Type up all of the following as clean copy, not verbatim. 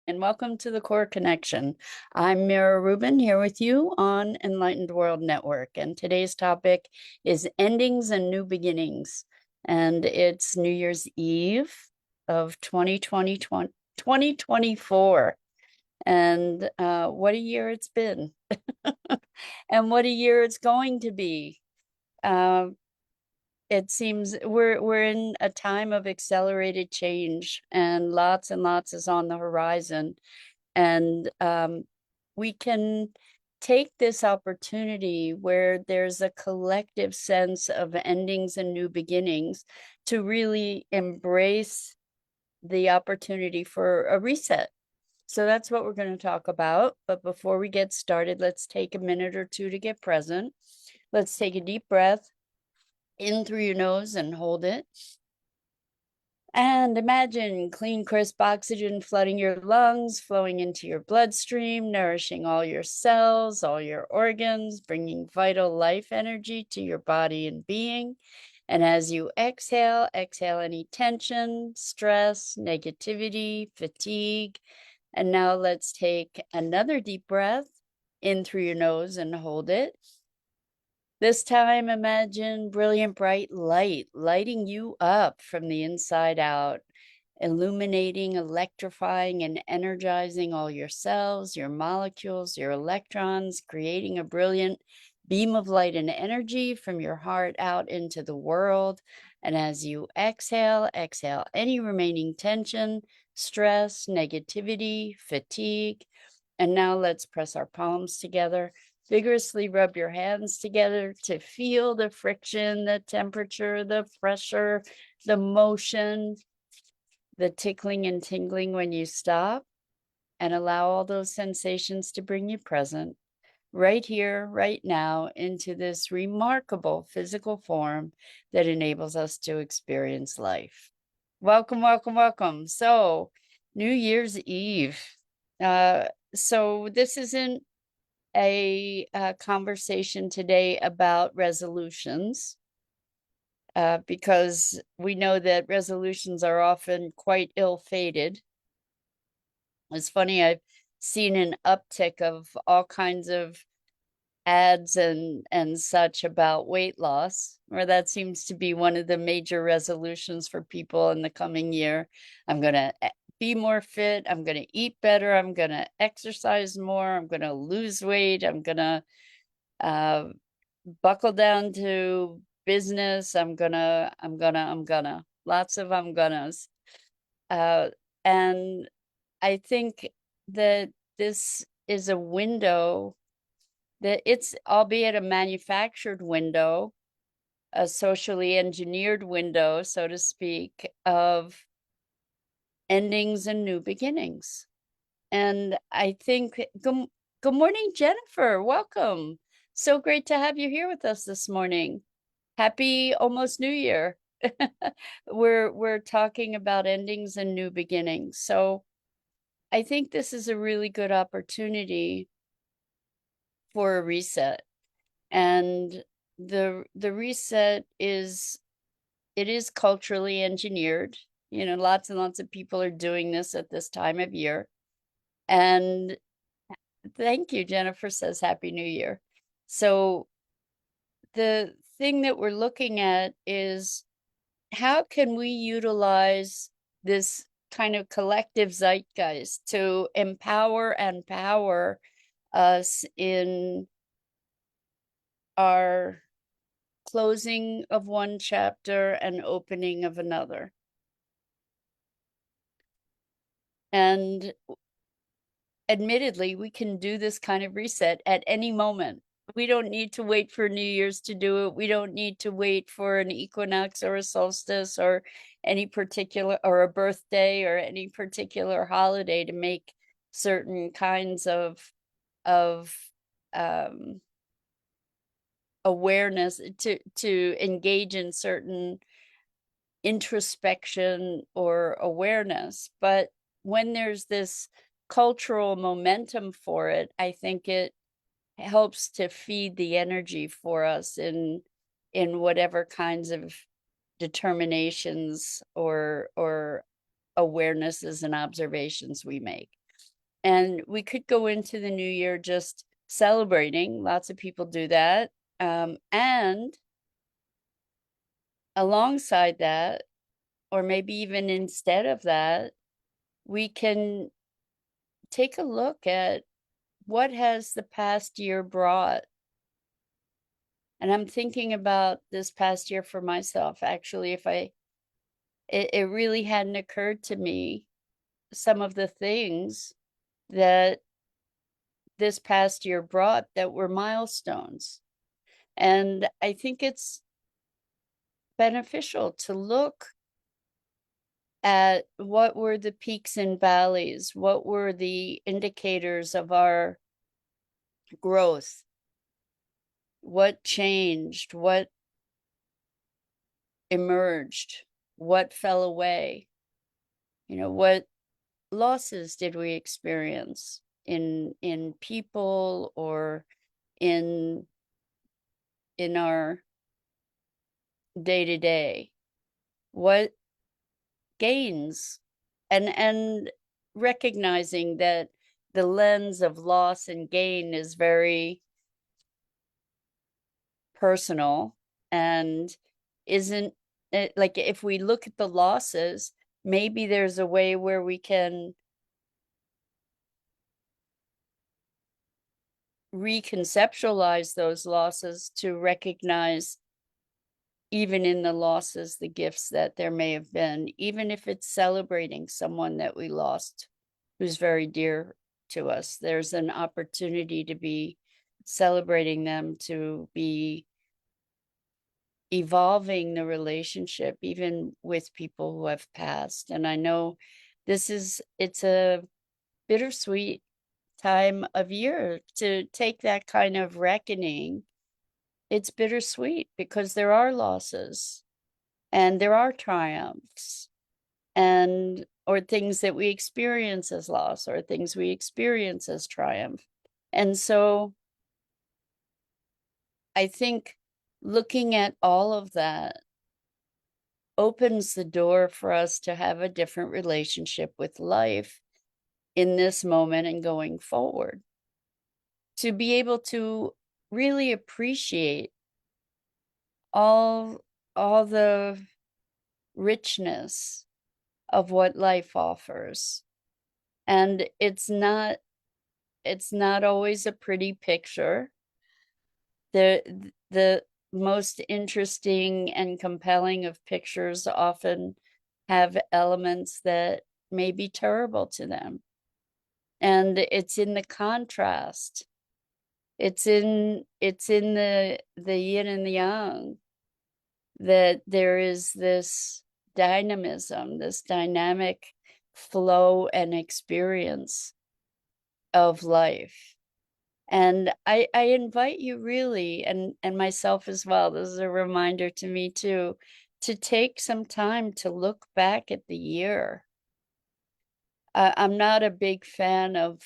and welcome to the Core Connection. I'm Mira Rubin here with you on Enlightened World Network, and today's topic is endings and new beginnings. And it's New Year's Eve of 2024. And what a year it's been, and what a year it's going to be. Uh, it seems we're in a time of accelerated change, and lots is on the horizon. And we can take this opportunity where there's a collective sense of endings and new beginnings to really embrace the opportunity for a reset. So that's what we're going to talk about. But before we get started, let's take a minute or two to get present. Let's take a deep breath in through your nose and hold it. And imagine clean, crisp oxygen flooding your lungs, flowing into your bloodstream, nourishing all your cells, all your organs, bringing vital life energy to your body and being. And as you exhale, exhale any tension, stress, negativity, fatigue. And now let's take another deep breath in through your nose and hold it. This time, imagine brilliant, bright light lighting you up from the inside out, illuminating, electrifying, and energizing all your cells, your molecules, your electrons, creating a brilliant beam of light and energy from your heart out into the world. And as you exhale, exhale any remaining tension, stress, negativity, fatigue. And now let's press our palms together. Vigorously rub your hands together to feel the friction, the temperature, the pressure, the motion, the tickling and tingling when you stop, and allow all those sensations to bring you present right here, right now, into this remarkable physical form that enables us to experience life. Welcome, welcome, welcome. So, New Year's Eve. So this isn't a conversation today about resolutions, because we know that resolutions are often quite ill-fated. It's funny, I've seen an uptick of all kinds of ads and such about weight loss, or that seems to be one of the major resolutions for people in the coming year. I'm going to be more fit. I'm going to eat better. I'm going to exercise more. I'm going to lose weight. I'm going to buckle down to business. I'm gonna, lots of I'm gonnas. And I think that this is a window that it's, albeit a manufactured window, a socially engineered window, so to speak, of endings and new beginnings. And I think, good morning, Jennifer. Welcome. So great to have you here with us this morning. Happy almost New Year. We're talking about endings and new beginnings. So I think this is a really good opportunity for a reset. And the reset is, it is culturally engineered. You know, lots and lots of people are doing this at this time of year. And thank you, Jennifer says Happy New Year. So the thing that we're looking at is, how can we utilize this kind of collective zeitgeist to empower and power us in our closing of one chapter and opening of another? And admittedly, we can do this kind of reset at any moment. We don't need to wait for New Year's to do it. We don't need to wait for an equinox or a solstice or any particular, or a birthday or any particular holiday to make certain kinds of awareness, to engage in certain introspection or awareness. But when there's this cultural momentum for it, I think it helps to feed the energy for us in whatever kinds of determinations or awarenesses and observations we make. And we could go into the new year just celebrating. Lots of people do that. And alongside that, or maybe even instead of that, we can take a look at what has the past year brought. And I'm thinking about this past year for myself. Actually, it really hadn't occurred to me some of the things that this past year brought that were milestones. And I think it's beneficial to look at what were the peaks and valleys, what were the indicators of our growth, what changed, what emerged, what fell away, what losses did we experience in people or in our day to day, what gains, and recognizing that the lens of loss and gain is very personal and isn't like, if we look at the losses, maybe there's a way where we can reconceptualize those losses to recognize, even in the losses, the gifts that there may have been, even if it's celebrating someone that we lost who's very dear to us. There's an opportunity to be celebrating them, to be evolving the relationship, even with people who have passed. And I know it's a bittersweet time of year to take that kind of reckoning. It's bittersweet because there are losses and there are triumphs, and or things that we experience as loss or things we experience as triumph. And so I think looking at all of that opens the door for us to have a different relationship with life in this moment and going forward, to be able to really appreciate all the richness of what life offers. And it's not always a pretty picture. The most interesting and compelling of pictures often have elements that may be terrible to them. And it's in the contrast. It's in the yin and the yang that there is this dynamism, this dynamic flow and experience of life. And I invite you really, and myself as well, this is a reminder to me too, to take some time to look back at the year. I'm not a big fan of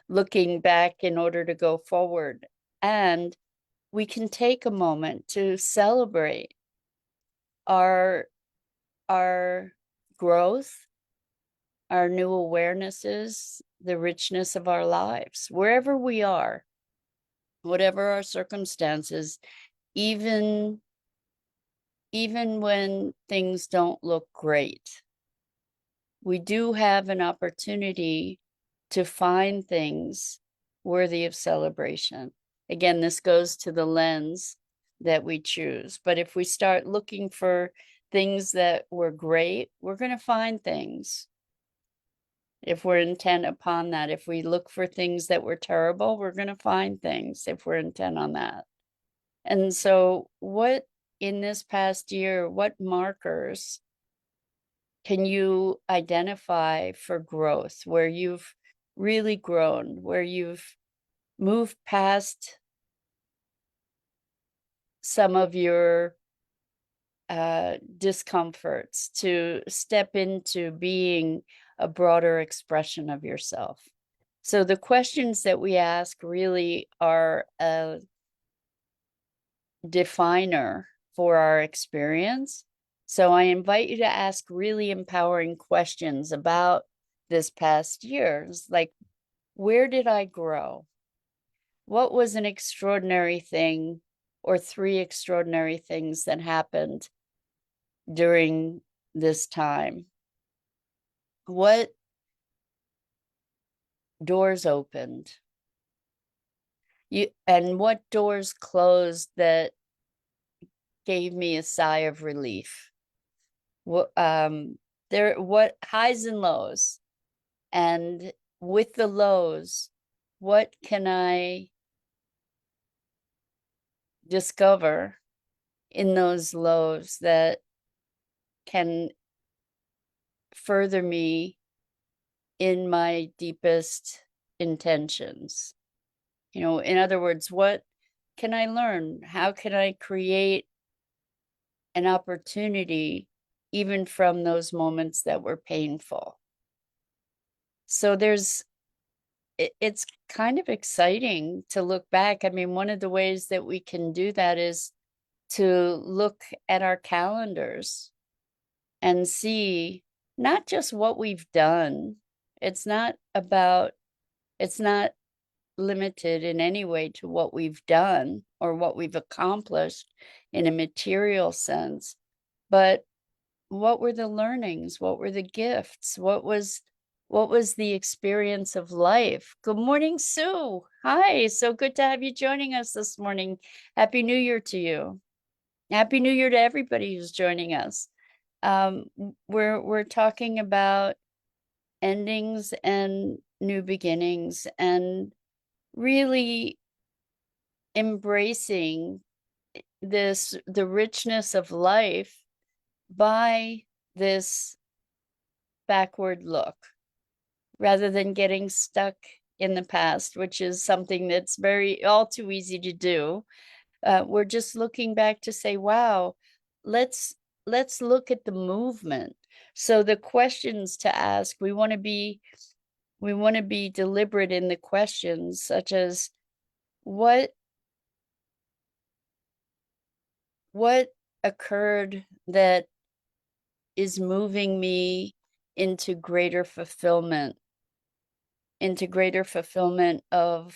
looking back in order to go forward. And we can take a moment to celebrate our growth, our new awarenesses, the richness of our lives, wherever we are, whatever our circumstances, even when things don't look great. We do have an opportunity to find things worthy of celebration. Again, this goes to the lens that we choose. But if we start looking for things that were great, we're going to find things. If we're intent upon that, if we look for things that were terrible, we're going to find things if we're intent on that. And so what in this past year, what markers can you identify for growth, where you've really grown, where you've moved past some of your discomforts to step into being a broader expression of yourself? So the questions that we ask really are a definer for our experience. So I invite you to ask really empowering questions about this past year. It's like, where did I grow? What was an extraordinary thing or three extraordinary things that happened during this time? What doors opened? And what doors closed that gave me a sigh of relief? What what highs and lows, and with the lows, what can I discover in those lows that can further me in my deepest intentions? You know, in other words, what can I learn? How can I create an opportunity even from those moments that were painful? So it's kind of exciting to look back. I mean, one of the ways that we can do that is to look at our calendars and see not just what we've done. It's not limited in any way to what we've done or what we've accomplished in a material sense, but what were the learnings? What were the gifts? What was the experience of life? Good morning, Sue. Hi, so good to have you joining us this morning. Happy New Year to you. Happy New Year to everybody who's joining us. We're talking about endings and new beginnings, and really embracing the richness of life by this backward look, rather than getting stuck in the past, which is something that's very all too easy to do. We're just looking back to say, wow, let's look at the movement. So the questions to ask, we want to be deliberate in the questions, such as what occurred that is moving me into greater fulfillment of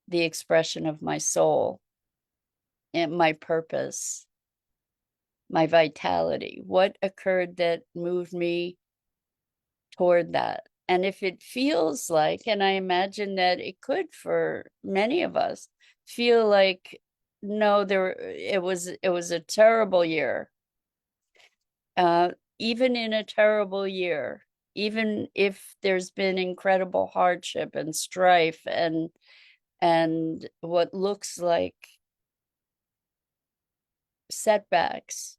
the expression of my soul and my purpose, my vitality. What occurred that moved me toward that? And if it feels like, and I imagine that it could for many of us, feel like, no, it was a terrible year. Even in a terrible year, even if there's been incredible hardship and strife and what looks like setbacks,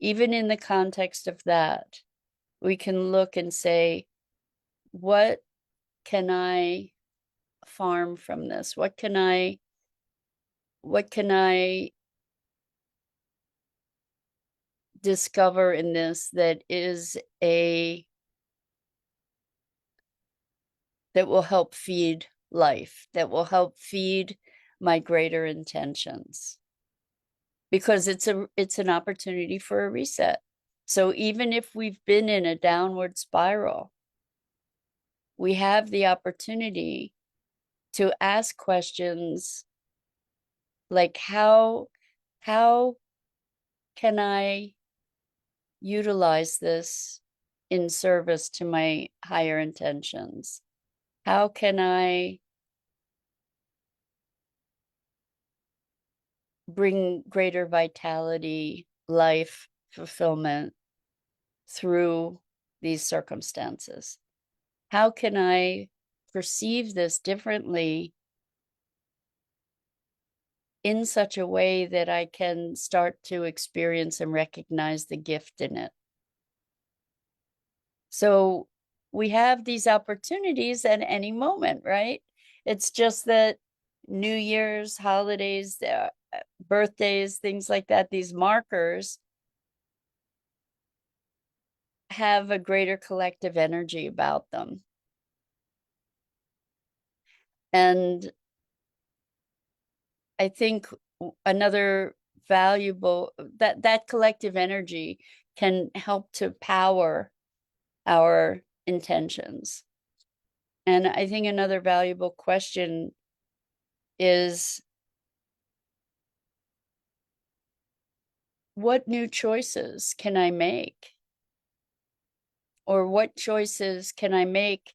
even in the context of that, we can look and say, what can I farm from this? What can I discover in this that will help feed life, that will help feed my greater intentions? Because it's an opportunity for a reset. So even if we've been in a downward spiral, we have the opportunity to ask questions like, how can I utilize this in service to my higher intentions? How can I bring greater vitality, life, fulfillment through these circumstances? How can I perceive this differently in such a way that I can start to experience and recognize the gift in it? So we have these opportunities at any moment, right? It's just that New Year's, holidays, birthdays, things like that, these markers have a greater collective energy about them. And I think another valuable, that collective energy can help to power our intentions. And I think another valuable question is, what new choices can I make? Or what choices can I make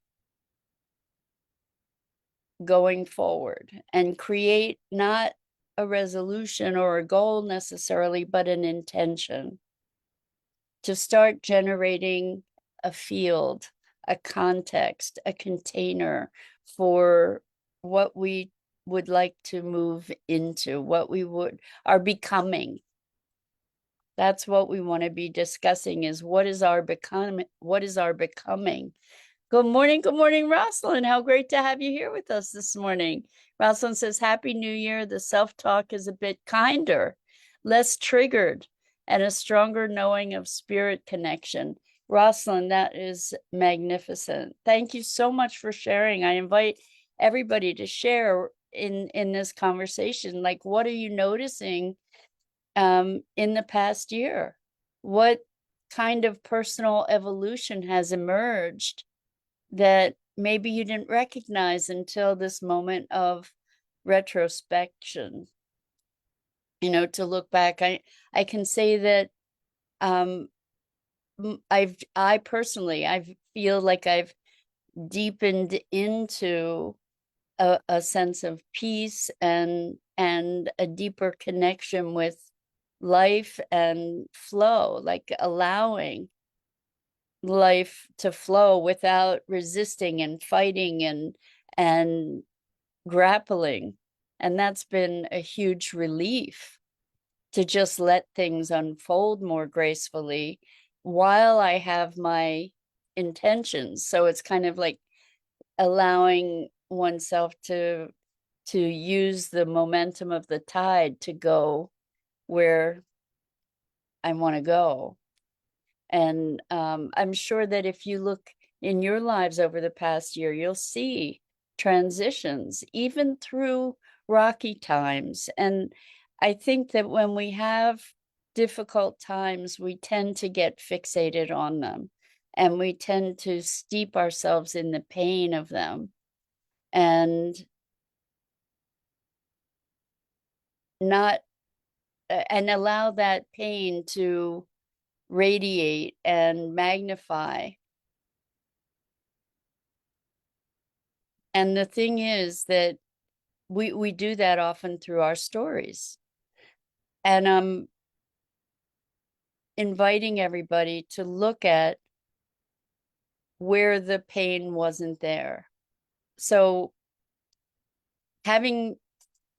going forward, and create not a resolution or a goal necessarily, but an intention to start generating a field, a context, a container for what we would like to move into, what we are becoming. That's what we want to be discussing, is what is our becoming? Good morning, Rosalind. How great to have you here with us this morning. Rosalind says, Happy New Year. The self-talk is a bit kinder, less triggered, and a stronger knowing of spirit connection. Rosalind, that is magnificent. Thank you so much for sharing. I invite everybody to share in this conversation. Like, what are you noticing in the past year? What kind of personal evolution has emerged that maybe you didn't recognize until this moment of retrospection? To look back, I can say that I personally, I feel like I've deepened into a sense of peace and a deeper connection with life and flow, like allowing life to flow without resisting and fighting and grappling. And that's been a huge relief, to just let things unfold more gracefully while I have my intentions. So it's kind of like allowing oneself to use the momentum of the tide to go where I want to go. And I'm sure that if you look in your lives over the past year, you'll see transitions, even through rocky times. And I think that when we have difficult times, we tend to get fixated on them, and we tend to steep ourselves in the pain of them, and not and allow that pain to radiate and magnify. And the thing is that we do that often through our stories. And I'm inviting everybody to look at where the pain wasn't there. So, having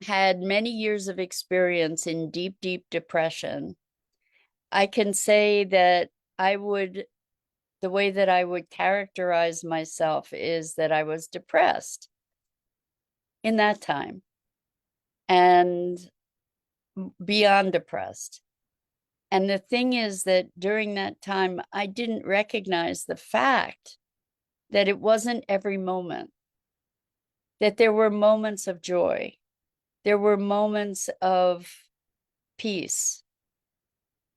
had many years of experience in deep, deep depression, I can say that the way that I would characterize myself is that I was depressed in that time, and beyond depressed. And the thing is that during that time, I didn't recognize the fact that it wasn't every moment, that there were moments of joy, there were moments of peace.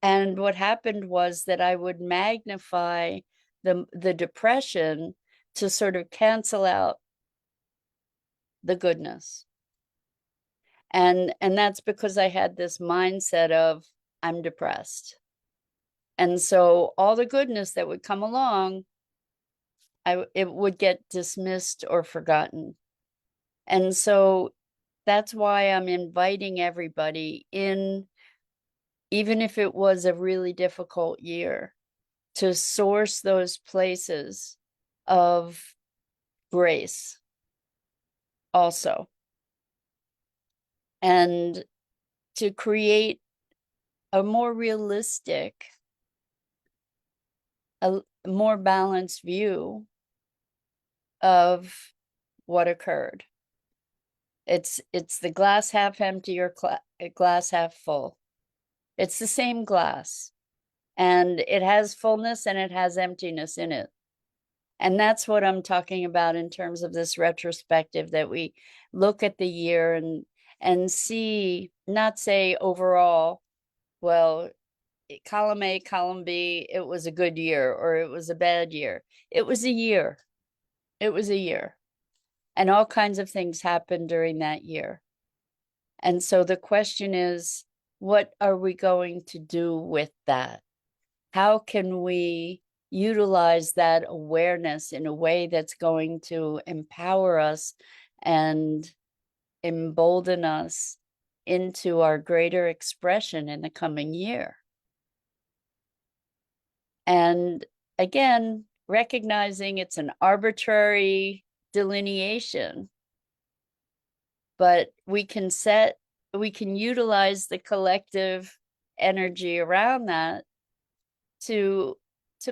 And what happened was that I would magnify the depression to sort of cancel out the goodness. And that's because I had this mindset of, I'm depressed. And so all the goodness that would come along, it would get dismissed or forgotten. And so that's why I'm inviting everybody in, even if it was a really difficult year, to source those places of grace also, and to create a more realistic, a more balanced view of what occurred. It's the glass half empty or glass half full. It's the same glass, and it has fullness and it has emptiness in it. And that's what I'm talking about in terms of this retrospective, that we look at the year and see, not say overall, well, column A, column B, it was a good year or it was a bad year. It was a year. It was a year. And all kinds of things happened during that year. And so the question is, what are we going to do with that? How can we utilize that awareness in a way that's going to empower us and embolden us into our greater expression in the coming year? And again, recognizing it's an arbitrary delineation, but we can utilize the collective energy around that to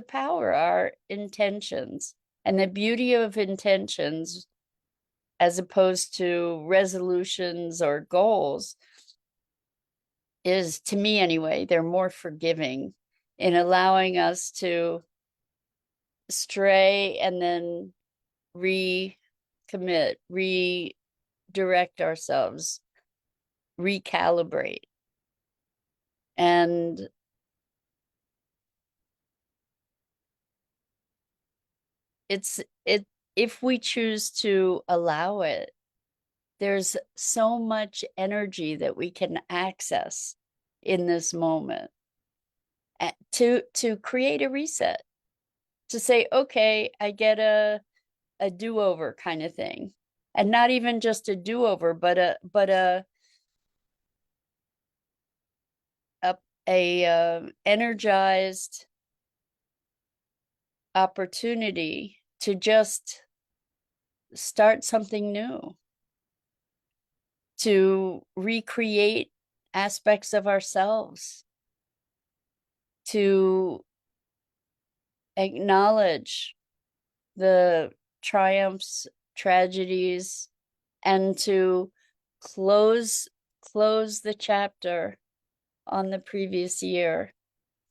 power our intentions. And the beauty of intentions, as opposed to resolutions or goals, is, to me anyway, they're more forgiving in allowing us to stray and then recommit, redirect ourselves, recalibrate. And if we choose to allow it, there's so much energy that we can access in this moment to create a reset, to say, okay, I get a do-over kind of thing. And not even just a do-over, but a energized opportunity to just start something new, to recreate aspects of ourselves, to acknowledge the triumphs, tragedies, and to close the chapter on the previous year,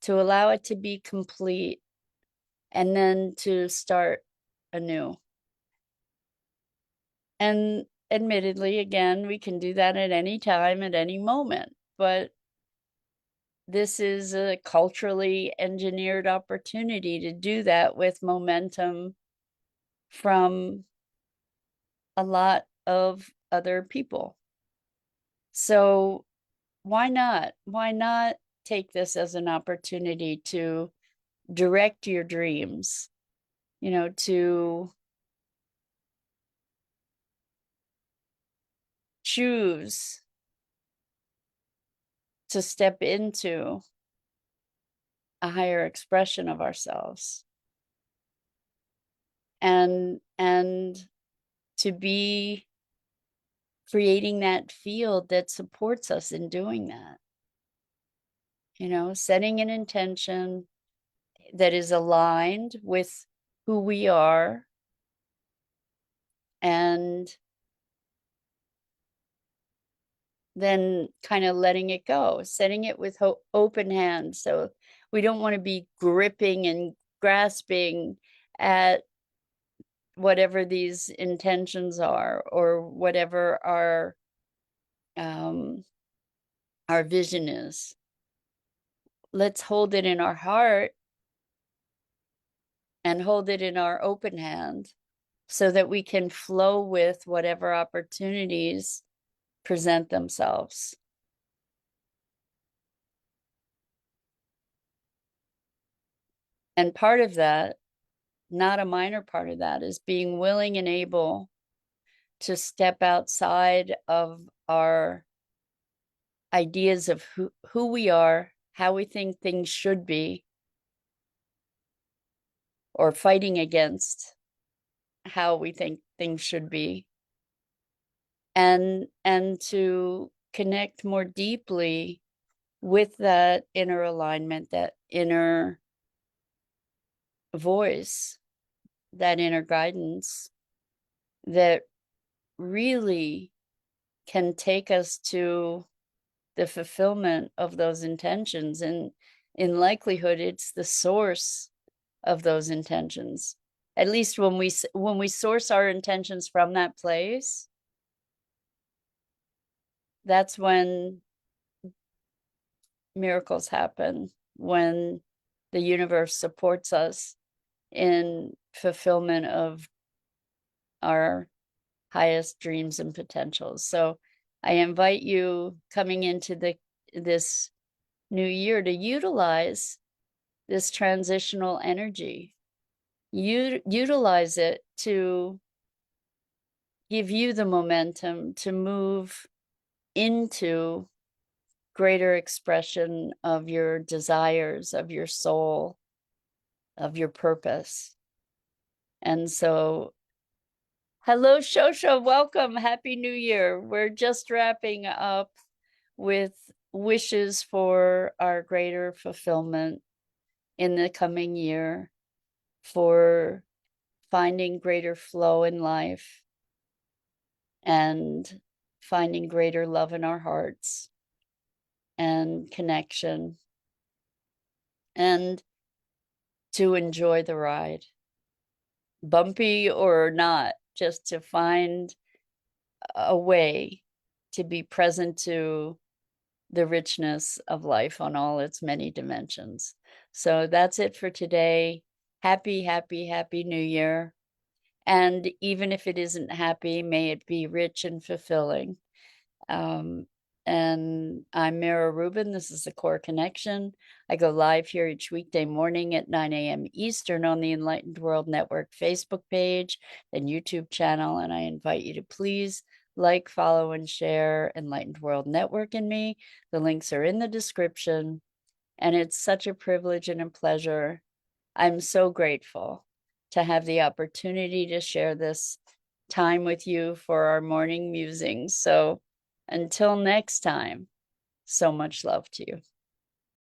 to allow it to be complete, and then to start anew. And admittedly, again, we can do that at any time, at any moment, but this is a culturally engineered opportunity to do that with momentum from a lot of other people. So why not? Why not take this as an opportunity to direct your dreams, to choose to step into a higher expression of ourselves, and to be creating that field that supports us in doing that. Setting an intention that is aligned with who we are, and then kind of letting it go, setting it with open hands. So we don't want to be gripping and grasping at whatever these intentions are, or whatever our vision is. Let's hold it in our heart and hold it in our open hand, so that we can flow with whatever opportunities present themselves. And part of that, not a minor part of that, is being willing and able to step outside of our ideas of who we are, how we think things should be, or fighting against how we think things should be, and to connect more deeply with that inner alignment, that inner voice, that inner guidance that really can take us to the fulfillment of those intentions. And in likelihood, it's the source of those intentions. At least when we source our intentions from that place, that's when miracles happen, when the universe supports us in fulfillment of our highest dreams and potentials. So I invite you coming into this new year to utilize this transitional energy. Utilize it to give you the momentum to move into greater expression of your desires, of your soul, of your purpose. And so, hello, Shosha, welcome. Happy New Year. We're just wrapping up with wishes for our greater fulfillment in the coming year, for finding greater flow in life and finding greater love in our hearts and connection, and to enjoy the ride, bumpy or not, just to find a way to be present to the richness of life on all its many dimensions. So that's it for today. Happy, happy, happy New Year. And even if it isn't happy, may it be rich and fulfilling. And I'm Mira Rubin. This is the Core Connection. I go live here each weekday morning at 9 a.m. Eastern on the Enlightened World Network Facebook page and YouTube channel. And I invite you to please like, follow, and share Enlightened World Network and me. The links are in the description. And it's such a privilege and a pleasure. I'm so grateful to have the opportunity to share this time with you for our morning musings. So until next time, so much love to you.